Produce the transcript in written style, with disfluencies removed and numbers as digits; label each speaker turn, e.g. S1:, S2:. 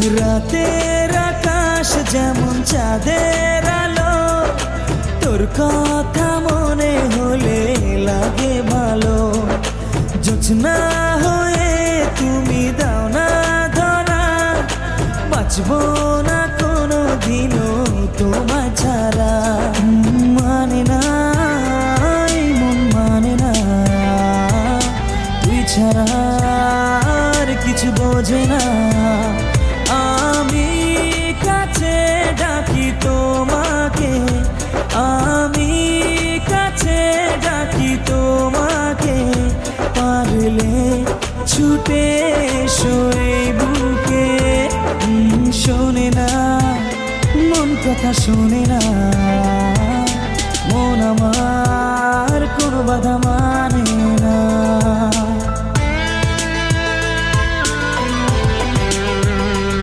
S1: রাতের আকাশ যেমন চাঁদের আলো, তোর কথা মনে হলে লাগে ভালো। জোছনা হয়ে তুমি দাও না ধরা, বাঁচবো না কোনো দিনও তোমায় ছাড়া। মানে না এই মন মানে না, তুই ছাড়া আর কিছু বোঝে না। আমি কাছে ডাকি তোমাকে, আমি কাছে ডাকি তোমাকে, পারলে ছুটে এসো এই বুকে। শোনে না মন কথা, শোনে না মন আমার কোনো বাধা মানে না।